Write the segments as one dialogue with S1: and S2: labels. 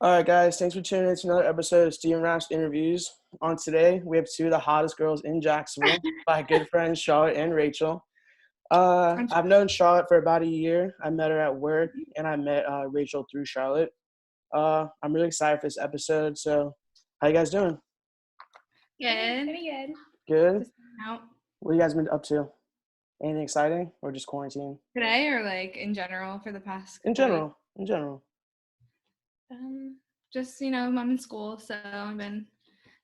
S1: All right, guys, thanks for tuning in to another episode of Steven Rash Interviews. On today, we have two of the hottest girls in Jacksonville, my good friends Charlotte and Rachel. I've known Charlotte for about a year. I met her at work, and I met Rachel through Charlotte. I'm really excited for this episode. So, how you guys doing?
S2: Good. Pretty good.
S1: Good.
S2: Just out
S1: What you guys been up to? Anything exciting, or just quarantine?
S2: today, or like in general for the past
S1: In
S2: couple
S1: general, in general.
S2: weeks? Just I'm in school, so I've been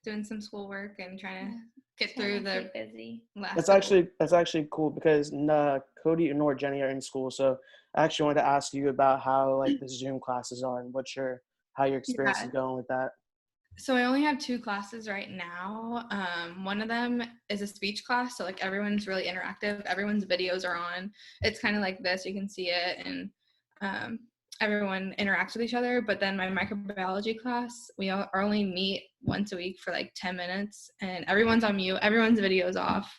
S2: doing some schoolwork and trying to get through the
S3: busy.
S2: last.
S1: That's actually cool because Cody nor Jenny are in school. So I actually wanted to ask you about how like the Zoom classes are and how your experience is going with that.
S2: So I only have two classes right now. One of them is a speech class, so like everyone's really interactive. Everyone's videos are on. It's kind of like this, you can see it, and everyone interacts with each other. But then my microbiology class, we only meet once a week for like 10 minutes, and everyone's on mute. Everyone's video's off.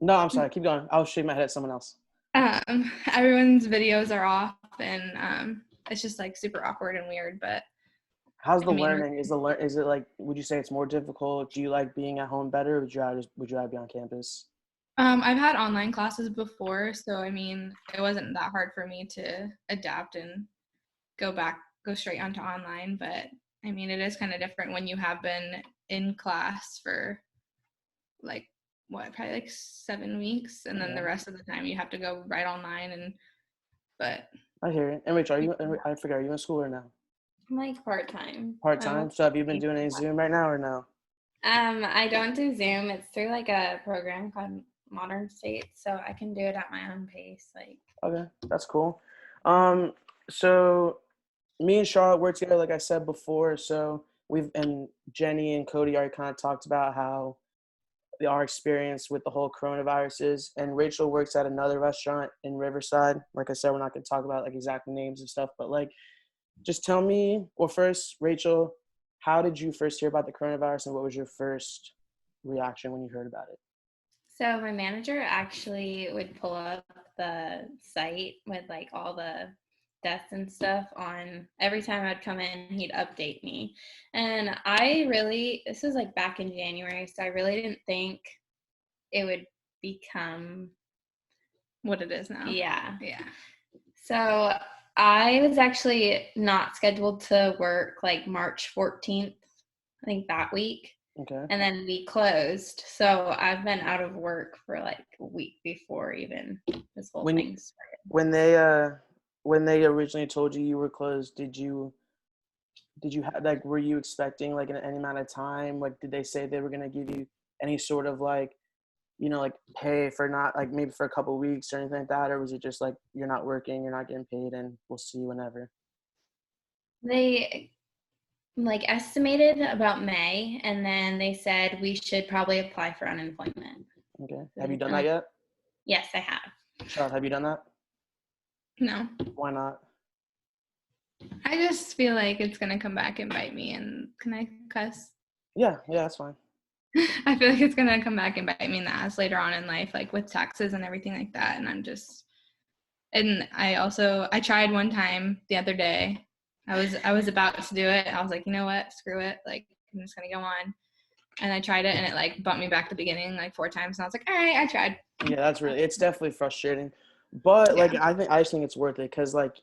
S1: No, I'm sorry. Keep going. I'll shake my head at someone else.
S2: Everyone's videos are off, and it's just like super awkward and weird, but
S1: how's the learning? Is it like, would you say it's more difficult? Do you like being at home better, or would you rather be on campus?
S2: I've had online classes before, so I mean, it wasn't that hard for me to adapt and go straight onto online, but I mean, it is kind of different when you have been in class for like probably like 7 weeks, and then the rest of the time you have to go right online. But
S1: I hear it. And Rachel, I forget, are you in school or no?
S3: I'm like part-time.
S1: Part-time? So have you been doing any Zoom right now or no?
S3: I don't do Zoom. It's through like a program called Modern State, so I can do it at my own pace.
S1: Okay, that's cool. So me and Charlotte work together, like I said before. So and Jenny and Cody already kind of talked about how our experience with the whole coronavirus is. And Rachel works at another restaurant in Riverside. Like I said, we're not going to talk about like exact names and stuff, but like, just tell me. Well, first, Rachel, how did you first hear about the coronavirus, and what was your first reaction when you heard about it?
S3: So my manager actually would pull up the site with like all the deaths and stuff on every time I'd come in, he'd update me. And this was like back in January, so I really didn't think it would become
S2: what it is now.
S3: Yeah.
S2: Yeah.
S3: So I was actually not scheduled to work like March 14th, I think that week.
S1: Okay.
S3: And then we closed. So I've been out of work for like a week before even this whole thing started.
S1: When they originally told you were closed, did you have like, were you expecting like any amount of time? Like, did they say they were going to give you any sort of like, like pay for not like maybe for a couple of weeks or anything like that? Or was it just like, you're not working, you're not getting paid, and we'll see you whenever?
S3: They like estimated about May, and then they said we should probably apply for unemployment.
S1: Okay. Have you done that yet?
S3: Yes, I have.
S1: Charlotte, have you done that?
S2: No.
S1: Why not?
S2: I just feel like it's going to come back and bite me. And can I cuss?
S1: Yeah, that's fine.
S2: I feel like it's going to come back and bite me in the ass later on in life, like with taxes and everything like that. And I tried one time the other day. I was about to do it. I was like, you know what? Screw it. Like, I'm just going to go on. And I tried it, and it like bumped me back to the beginning like 4 times. And I was like, all right, I tried.
S1: Yeah, it's definitely frustrating. But like, I just think it's worth it, because like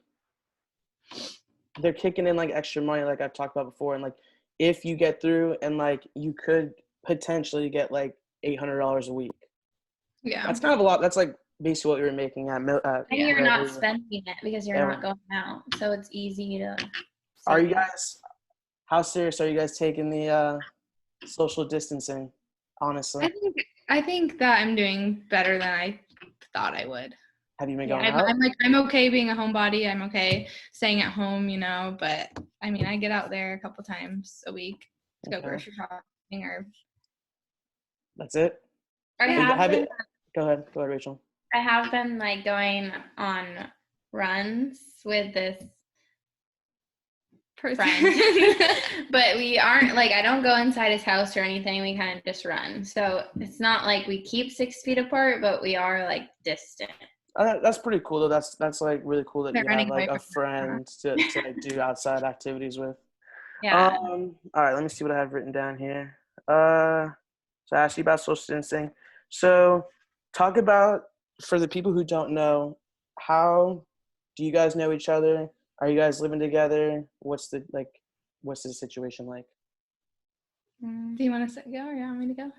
S1: they're kicking in like extra money, like I've talked about before. And like, if you get through, and like you could potentially get like $800 a week.
S2: Yeah.
S1: That's kind of a lot. That's like basically what we were making at.
S3: And you're not spending it because you're not going out, so it's easy to.
S1: Are you guys? How serious are you guys taking the social distancing? Honestly,
S2: I think that I'm doing better than I thought I would.
S1: Have you been going out?
S2: I'm okay being a homebody. I'm okay staying at home, but I mean, I get out there a couple times a week to go grocery shopping or.
S1: That's it?
S3: Go
S1: ahead, Rachel.
S3: I have been like going on runs with this friend, but we aren't like, I don't go inside his house or anything. We kind of just run. So it's not like we keep 6 feet apart, but we are like distant.
S1: That's pretty cool though. That's like really cool that
S2: They're
S1: you have
S2: running
S1: like
S2: away
S1: a
S2: from her.
S1: friend to like do outside activities with.
S3: Yeah.
S1: All right, let me see what I have written down here. So I asked you about social distancing. So talk about, for the people who don't know, how do you guys know each other? Are you guys living together? What's the situation like?
S2: Do you want to go or you want me to go?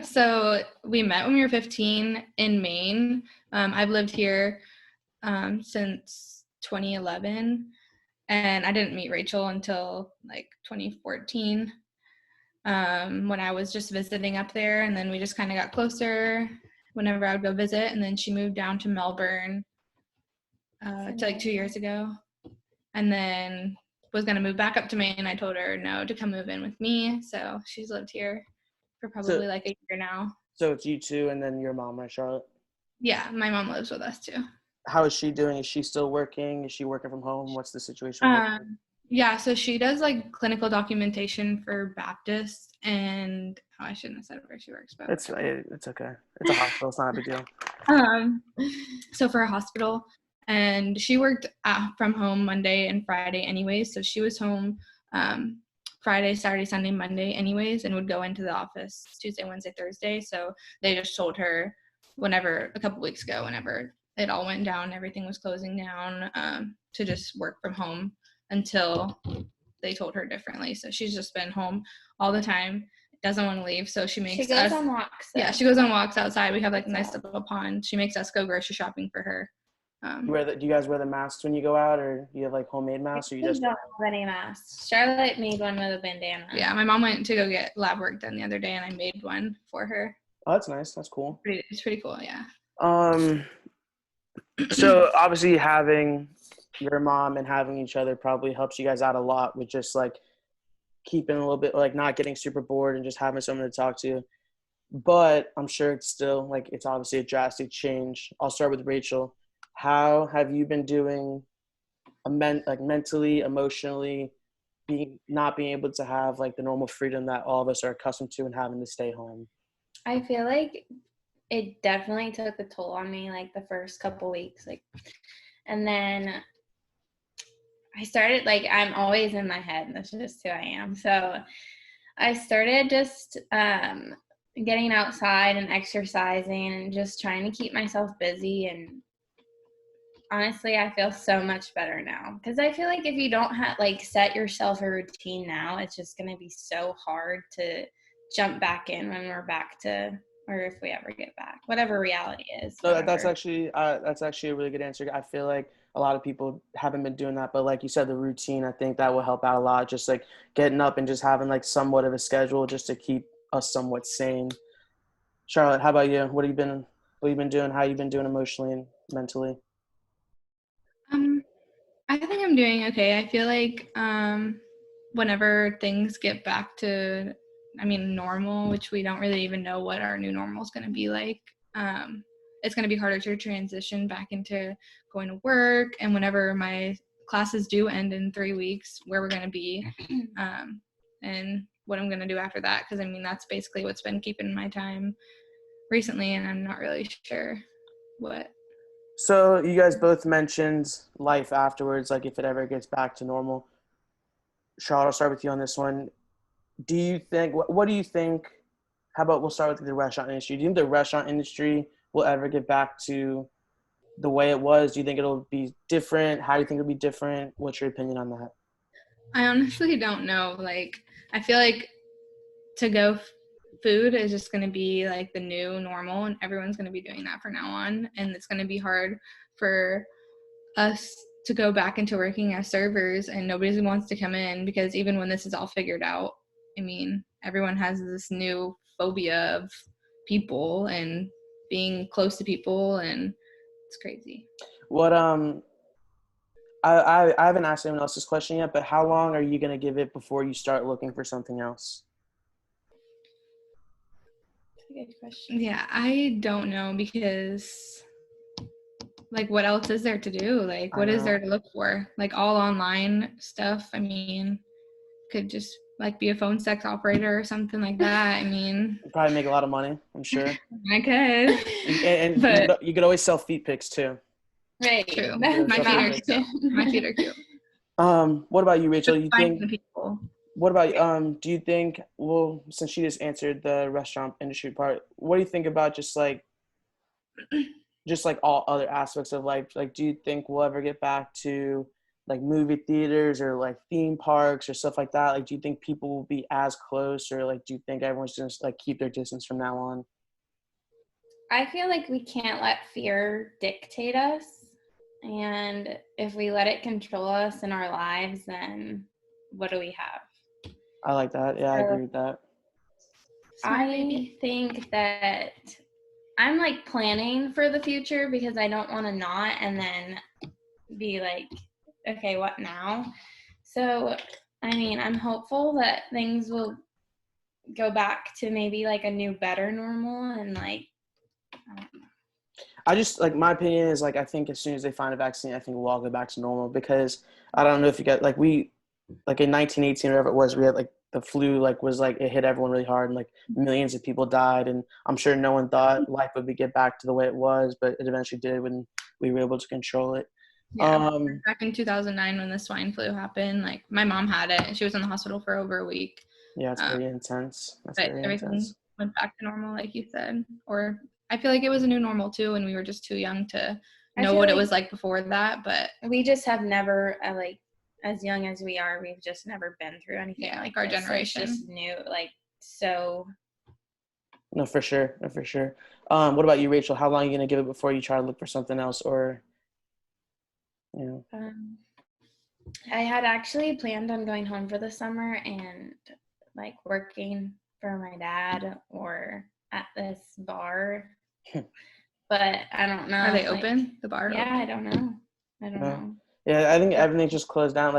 S2: So we met when we were 15 in Maine. I've lived here since 2011, and I didn't meet Rachael until like 2014 when I was just visiting up there, and then we just kind of got closer whenever I would go visit, and then she moved down to Melbourne to like 2 years ago, and then was going to move back up to Maine. I told her no to come move in with me, so she's lived here for
S1: So
S2: probably like a year now.
S1: so it's you two and then your mom, right, Charlotte?
S2: Yeah, my mom lives with us too.
S1: How is she doing? Is she still working? Is she working from home? What's the situation with her?
S2: Yeah, so she does like clinical documentation for Baptist, and I shouldn't have said where she works, but
S1: It's okay. It's a hospital. It's not a big deal.
S2: um, so for a hospital, and she worked from home Monday and Friday anyways, so she was home Friday, Saturday, Sunday, Monday anyways, and would go into the office Tuesday, Wednesday, Thursday. So they just told her a couple weeks ago, whenever it all went down, everything was closing down, to just work from home until they told her differently. So she's just been home all the time, doesn't want to leave. So she makes
S3: goes
S2: us
S3: on walks.
S2: Yeah, she goes on walks outside. We have like a nice little pond. She makes us go grocery shopping for her.
S1: Do you guys wear the masks when you go out, or do you have like homemade masks, or you just
S3: don't have any masks. Charlotte made one with a bandana.
S2: Yeah, my mom went to go get lab work done the other day, and I made one for her.
S1: Oh, that's nice. That's cool.
S2: It's pretty cool, yeah.
S1: So obviously having your mom and having each other probably helps you guys out a lot with just like keeping a little bit, like not getting super bored and just having someone to talk to. But I'm sure it's still like, it's obviously a drastic change. I'll start with Rachael. How have you been doing mentally, emotionally, not being able to have like the normal freedom that all of us are accustomed to and having to stay home?
S3: I feel like it definitely took a toll on me, like the first couple weeks, and then I started, like, I'm always in my head. That's just who I am. So I started just getting outside and exercising and just trying to keep myself busy. And honestly, I feel so much better now, because I feel like if you don't set yourself a routine now, it's just going to be so hard to jump back in when we're back to, or if we ever get back, whatever reality is.
S1: No, that's actually a really good answer. I feel like a lot of people haven't been doing that, but like you said, the routine, I think that will help out a lot. Just like getting up and just having like somewhat of a schedule just to keep us somewhat sane. Charlotte, how about you? What have you been doing? How you been doing emotionally and mentally?
S2: I think I'm doing okay. I feel like whenever things get back to, normal, which we don't really even know what our new normal is going to be like, it's going to be harder to transition back into going to work. And whenever my classes do end in 3 weeks, where we're going to be, and what I'm going to do after that. Because, that's basically what's been keeping my time recently, and I'm not really sure what.
S1: So you guys both mentioned life afterwards, like if it ever gets back to normal. Charlotte, I'll start with you on this one. Do you think, what do you think, how about we'll start with the restaurant industry. Do you think the restaurant industry will ever get back to the way it was? Do you think it'll be different? How do you think it'll be different? What's your opinion on that?
S2: I honestly don't know. Like, I feel like to-go food is just going to be like the new normal, and everyone's going to be doing that from now on. And it's going to be hard for us to go back into working as servers, and nobody wants to come in, because even when this is all figured out, everyone has this new phobia of people and being close to people, and it's crazy.
S1: What I haven't asked anyone else this question yet, but how long are you gonna give it before you start looking for something else?
S3: That's a good question.
S2: Yeah, I don't know, because like, what else is there to do? Like, what is there to look for? Like, all online stuff. could just like be a phone sex operator or something like that. I mean,
S1: You'd probably make a lot of money, I'm sure.
S2: I could.
S1: And
S2: But
S1: you could always sell feet pics too.
S3: Right.
S2: true.
S3: That's
S2: My
S1: feet
S2: feet
S1: are
S2: are
S3: not-
S2: cute. My feet are cute.
S1: What about you, Rachel? You
S2: Finding
S1: think?
S2: the people.
S1: What about do you think? Well, since she just answered the restaurant industry part, what do you think about just like all other aspects of life? Like, do you think we'll ever get back to like movie theaters or like theme parks or stuff like that? Like, do you think people will be as close, or like, do you think everyone's just like keep their distance from now on?
S3: I feel like we can't let fear dictate us. And if we let it control us in our lives, then what do we have?
S1: I like that. Yeah, I agree with that.
S3: I think that I'm like planning for the future because I don't want to not and then be like, okay, what now? So, I mean, I'm hopeful that things will go back to maybe like a new, better normal and like,
S1: I just like my opinion is like I think as soon as they find a vaccine, I think we'll all go back to normal because I don't know if you get like in 1918 or whatever it was, we had like the flu was like it hit everyone really hard and like millions of people died, and I'm sure no one thought life would get back to the way it was, but it eventually did when we were able to control it.
S2: Yeah. Back in 2009 when the swine flu happened, like my mom had it and she was in the hospital for over a week.
S1: Yeah, it's very intense.
S2: But everything went back to normal, like you said. Or I feel like it was a new normal too, and we were just too young to know what it was like before that. But
S3: we just have never like, as young as we are, we've just never been through anything like
S2: our
S3: this.
S2: generation.
S3: So it's just new, like so.
S1: No, for sure. What about you, Rachel? How long are you gonna give it before you try to look for something else, or you know?
S3: I had actually planned on going home for the summer and like working for my dad or at this bar, but I don't know.
S2: Are they open? The bar?
S3: Yeah,
S2: open?
S3: I don't know.
S1: Yeah, I think everything just closed down.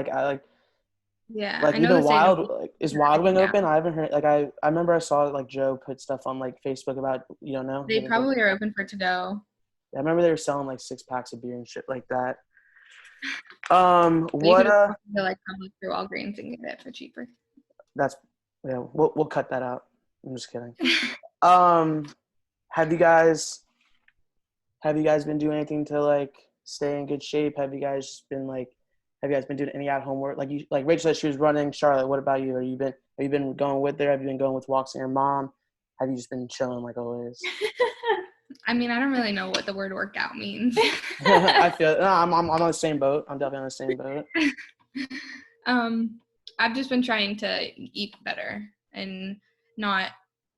S2: Yeah,
S1: like
S2: I know
S1: even
S2: the same.
S1: is Wild Wing open? I haven't heard. Like I remember I saw like Joe put stuff on like Facebook about you don't know.
S2: They probably are open for to go.
S1: I remember they were selling like 6-packs of beer and shit like that.
S2: So
S1: what
S2: to like come through Walgreens and get it for cheaper.
S1: That's yeah. We'll cut that out. I'm just kidding. Have you guys been doing anything to like stay in good shape? Have you guys been doing any at-home work? Like Rachel said she was running. Charlotte, what about you? Have you been going with her? Have you been going with walks with your mom? Have you just been chilling like always?
S2: I mean, I don't really know what the word workout means.
S1: I feel I'm on the same boat. I'm definitely on the same boat.
S2: I've just been trying to eat better and not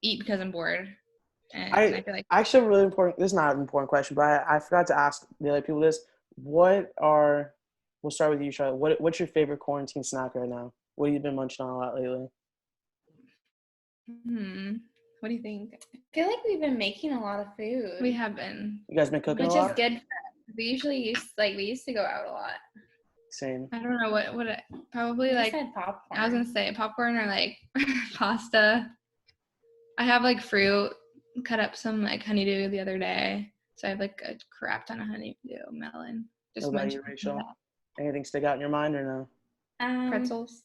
S2: eat because I'm bored. And I feel like
S1: actually really important. This is not an important question, but I forgot to ask the other people this. We'll start with you, Charlotte. What's your favorite quarantine snack right now? What have you been munching on a lot lately?
S2: What do you think?
S3: I feel like we've been making a lot of food.
S2: We have been.
S1: You guys been cooking
S3: which
S1: a lot?
S3: is good. We usually used to go out a lot.
S1: Same.
S2: I don't know what probably like
S3: popcorn.
S2: I was gonna say popcorn or like pasta. I have like fruit. Cut up some like honeydew the other day, so I have like a crap ton of honeydew melon.
S1: What about you, Rachel? Anything stick out in your mind or no?
S2: Pretzels.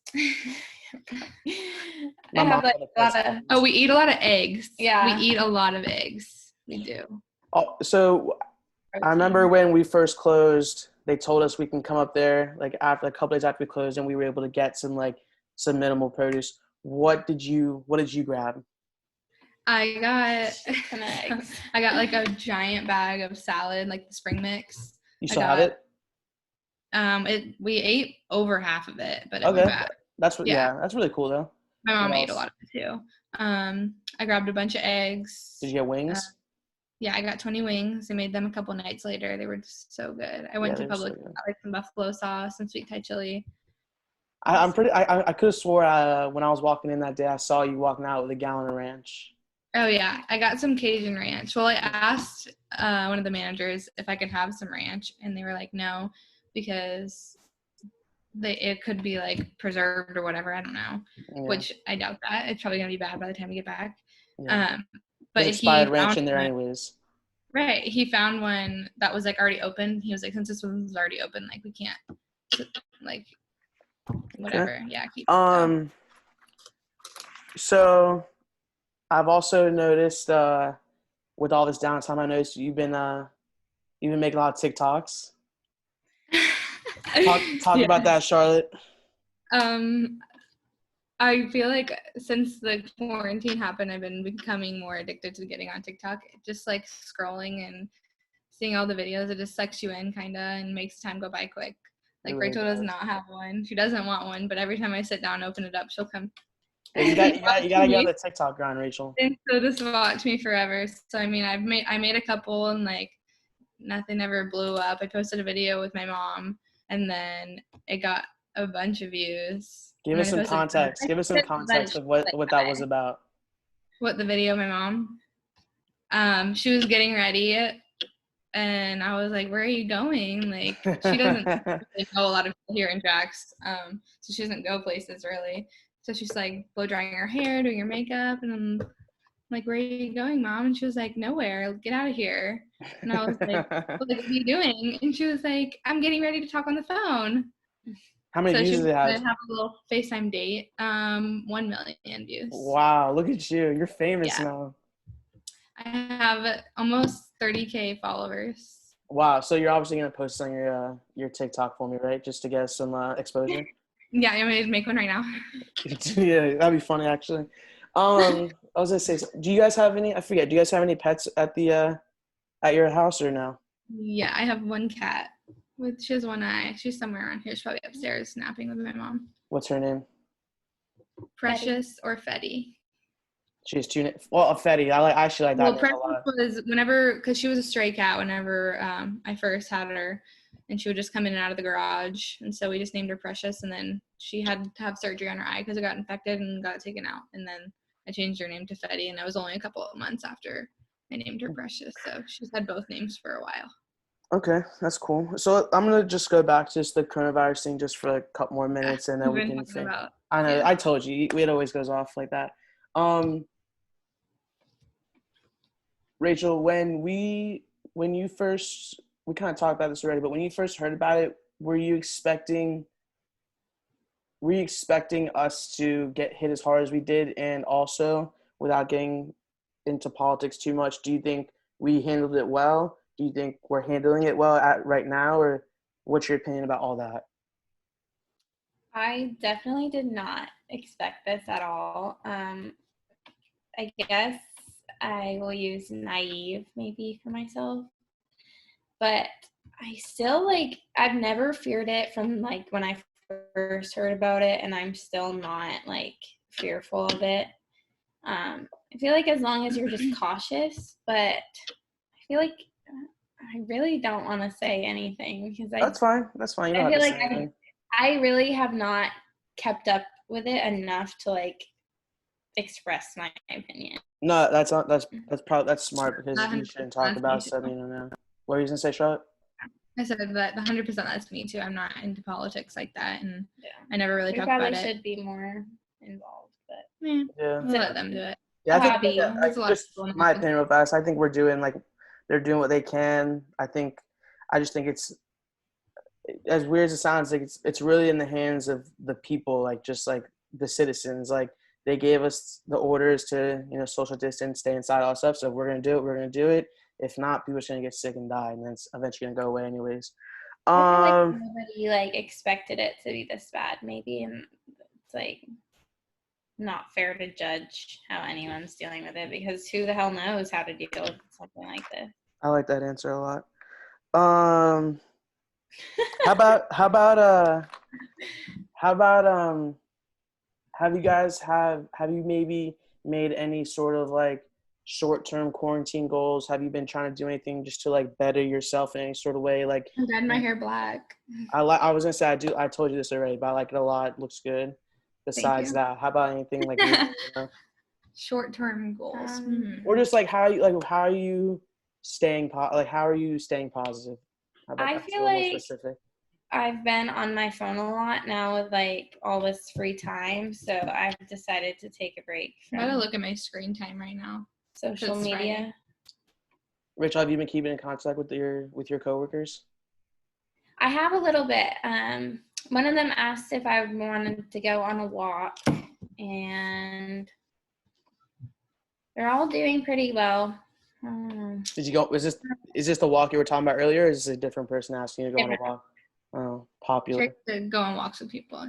S3: I have like a lot of.
S2: Oh, we eat a lot of eggs.
S3: Yeah,
S2: we eat a lot of eggs. We do.
S1: Oh, so I remember when we first closed, they told us we can come up there like after a couple days after we closed, and we were able to get some minimal produce. What did you grab?
S2: I got like a giant bag of salad, like the spring mix.
S1: You still have it?
S2: We ate over half of it, but it
S1: okay.
S2: went back.
S1: That's really cool though.
S2: My mom ate a lot of it too. I grabbed a bunch of eggs.
S1: Did you get wings?
S2: Yeah, I got 20 wings. I made them a couple nights later. They were just so good. I went to Publix, got like some buffalo sauce and sweet Thai chili.
S1: I could have swore when I was walking in that day, I saw you walking out with a gallon of ranch.
S2: Oh yeah, I got some Cajun ranch. Well, I asked one of the managers if I could have some ranch, and they were like, no, because it could be like preserved or whatever. I don't know, which I doubt that. It's probably gonna be bad by the time we get back. Yeah. But
S1: expired ranch in there anyways.
S2: Right. He found one that was like already open. He was like, since this one was already open, like we can't like whatever. Okay. Yeah, keep it.
S1: So I've also noticed with all this downtime, I noticed you've been making a lot of TikToks. Talk about that, Charlotte.
S2: I feel like since the quarantine happened, I've been becoming more addicted to getting on TikTok. Just like scrolling and seeing all the videos, it just sucks you in kind of and makes time go by quick. Like
S1: really
S2: Rachel does not have one. She doesn't want one, but every time I sit down, open it up, she'll come.
S1: Yeah, you gotta get on the TikTok grind, Rachel.
S2: And so just watch me forever. So I mean, I made a couple and like nothing ever blew up. I posted a video with my mom, and then it got a bunch of views.
S1: Give us some context. Give us some context of what that was about.
S2: What the video, my mom? She was getting ready, and I was like, "Where are you going?" Like, she doesn't really know a lot of people here in Jax, so she doesn't go places really. So she's like blow drying her hair, doing her makeup, and I'm like, "Where are you going, Mom?" And she was like, "Nowhere. Get out of here." And I was like, "Well, like, what are you doing?" And she was like, "I'm getting ready to talk on the phone."
S1: How many views does it have?
S2: So she have a little FaceTime date. 1 million views.
S1: Wow, look at you. You're famous now.
S2: I have almost 30K followers.
S1: Wow, so you're obviously gonna post on your TikTok for me, right? Just to get some exposure.
S2: Yeah, you want me to make one right now?
S1: Yeah, that'd be funny actually. I was gonna say, do you guys have any? I forget. Do you guys have any pets at the at your house or no?
S2: Yeah, I have one cat. She has one eye. She's somewhere around here. She's probably upstairs napping with my mom.
S1: What's her name?
S2: Precious or Fetty.
S1: She has two names. Well, Fetty. I actually like that name
S2: Precious
S1: a lot.
S2: was because she was a stray cat whenever I first had her, and she would just come in and out of the garage, and so we just named her Precious, and then she had to have surgery on her eye because it got infected and got taken out, and then I changed her name to Fetty, and that was only a couple of months after I named her Precious, so she's had both names for a while.
S1: Okay, that's cool. So I'm gonna just go back to just the coronavirus thing just for a couple more minutes, and then we can think. I know. Yeah. I told you. It always goes off like that. Rachel, when you first, we kind of talked about this already, but when you first heard about it, were you expecting us to get hit as hard as we did? And also, without getting into politics too much, do you think we handled it well? Do you think we're handling it well right now, or what's your opinion about all that?
S3: I definitely did not expect this at all. I guess I will use naive maybe for myself, but I still I've never feared it from like when I first heard about it, and I'm still not like fearful of it. I feel like as long as you're just cautious, but I feel like I really don't want to say anything because
S1: That's fine. You don't
S3: I feel
S1: have to
S3: like
S1: say anything.
S3: I really have not kept up with it enough to like express my opinion.
S1: No, that's smart because you shouldn't talk about stuff you don't know. What were you gonna say, Charlotte?
S2: I said that 100% that's me too. I'm not into politics like that, and I never really talk about it.
S3: You probably should be more involved, but
S1: yeah,
S2: we'll let them do it.
S1: Yeah, I think just my opinion with us. I think we're doing they're doing what they can. I just think it's as weird as it sounds. Like it's really in the hands of the people, like just like the citizens. Like they gave us the orders to social distance, stay inside, all that stuff. So if we're gonna do it, we're gonna do it. If not, people are gonna get sick and die, and then it's eventually gonna go away anyways.
S3: I feel like nobody expected it to be this bad, maybe, and it's not fair to judge how anyone's dealing with it because who the hell knows how to deal with something like this.
S1: I like that answer a lot. How about have you maybe made any sort of short-term quarantine goals? Have you been trying to do anything just to better yourself in any sort of way?
S2: I dyed my hair black.
S1: I was gonna say I told you this already, but I like it a lot. It looks good. Besides that, how about anything
S2: short-term goals?
S1: Or just how are you staying how are you staying positive?
S3: I feel like I've been on my phone a lot now with all this free time, so I've decided to take a break from.
S2: I gotta look at my screen time right now.
S3: Social media. Friday.
S1: Rachel, have you been keeping in contact with your coworkers?
S3: I have a little bit. one of them asked if I wanted to go on a walk, and they're all doing pretty well.
S1: Did you go? Is this the walk you were talking about earlier? Or is this a different person asking you to go on a walk? Oh, popular.
S2: To go on walks with people.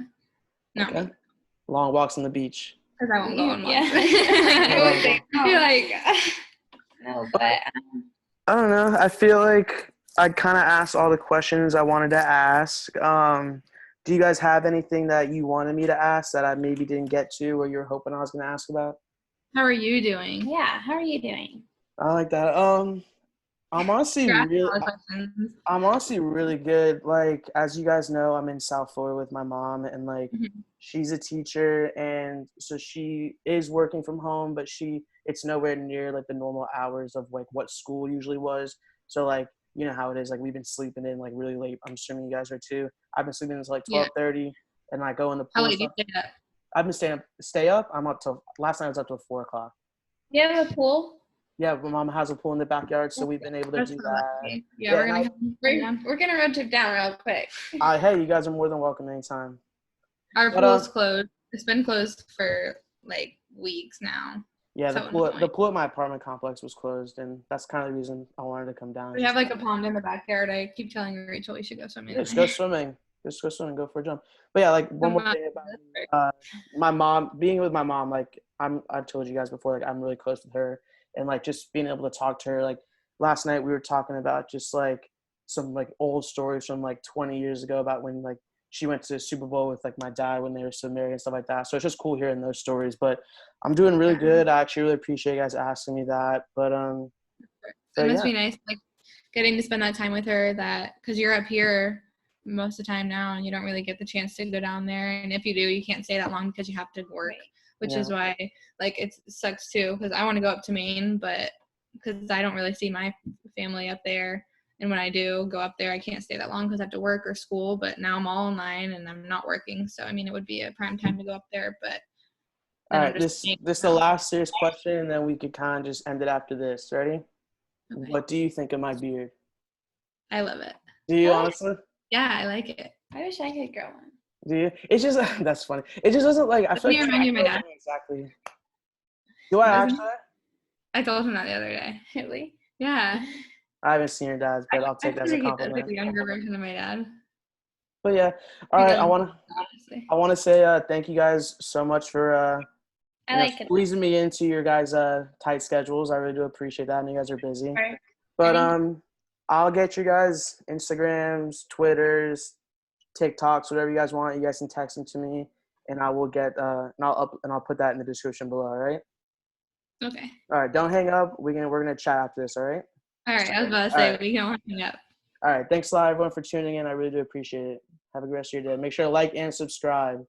S2: No,
S1: Okay. Long walks on the beach.
S2: because I won't go on walks.
S3: Yeah.
S2: You're like,
S3: No, but
S1: I don't know. I feel like I kind of asked all the questions I wanted to ask. Do you guys have anything that you wanted me to ask that I maybe didn't get to, or you were hoping I was going to ask about?
S2: how are you doing?
S3: yeah, how are you doing?
S1: I like that. I'm honestly
S2: You're asking
S1: really,
S2: all the questions.
S1: I'm honestly really good. Like, as you guys know, I'm in South Florida with my mom, and like,
S2: Mhm.
S1: she's a teacher, and so she is working from home, but it's nowhere near like the normal hours of like what school usually was. So like, you know how it is. Like, we've been sleeping in like really late. I'm assuming you guys are too. I've been sleeping until like
S2: Yeah.
S1: 12:30, and I go in the
S2: How
S1: pool and
S2: late do you
S1: stuff.
S2: stay up?
S1: I've been stay up. I'm up till last night. I was up till 4 o'clock.
S3: Do you have a pool?
S1: Yeah, my mom has a pool in the backyard, so we've been able to
S2: That's
S1: do
S2: so
S1: that.
S2: lucky. Yeah,
S1: Yeah,
S2: we're gonna
S3: We're gonna road trip down real quick.
S1: Hey, you guys are more than welcome anytime.
S2: Our
S1: But,
S2: pool's closed. It's been closed for like weeks now.
S1: Yeah,
S2: So
S1: the pool at my apartment complex was closed, and that's kind of the reason I wanted to come down.
S2: we have like a pond in the backyard. I keep telling Rachel we should go swimming.
S1: Just go swimming. Just go swimming. Go for a jump. But yeah, like one more thing about my mom. Being with my mom, like I've told you guys before, like I'm really close with her, and like just being able to talk to her. Like last night, we were talking about just like some like old stories from like 20 years ago about when like she went to the Super Bowl with like my dad when they were still married and stuff like that. So it's just cool hearing those stories. But I'm doing really good. I actually really appreciate you guys asking me that. But
S2: it must be nice, like getting to spend that time with her. That because you're up here most of the time now, and you don't really get the chance to go down there. And if you do, you can't stay that long because you have to work, which is why like it sucks too. Because I want to go up to Maine, but because I don't really see my family up there. And when I do go up there, I can't stay that long because I have to work or school. But now I'm all online and I'm not working. So, I mean, it would be a prime time to go up there. But
S1: all right, this is the last serious question, and then we could kind of just end it after this. Ready? Okay. What do you think of my beard?
S2: I love it.
S1: Do you honestly?
S2: Yeah, I like it.
S3: I wish I could grow one.
S1: Do you? It's just that's funny. It just doesn't like. I feel like
S2: remind you of my dad.
S1: Exactly. Do I actually?
S2: I told him that the other day.
S3: Really?
S2: Yeah.
S1: I haven't seen your dad's, but I'll take that as a compliment.
S2: Like a younger version of my dad.
S1: But yeah, all right. I want to say thank you guys so much for squeezing me into your guys' tight schedules. I really do appreciate that. I know you guys are busy.
S3: Right.
S1: But I'll get you guys Instagrams, Twitters, TikToks, whatever you guys want. You guys can text them to me, and I will get and I'll put that in the description below. All right.
S2: Okay.
S1: All right. Don't hang up. We're gonna chat after this. All right.
S2: All right. I was about to say we don't hang up.
S1: All right. Thanks a lot, everyone, for tuning in. I really do appreciate it. Have a good rest of your day. Make sure to like and subscribe.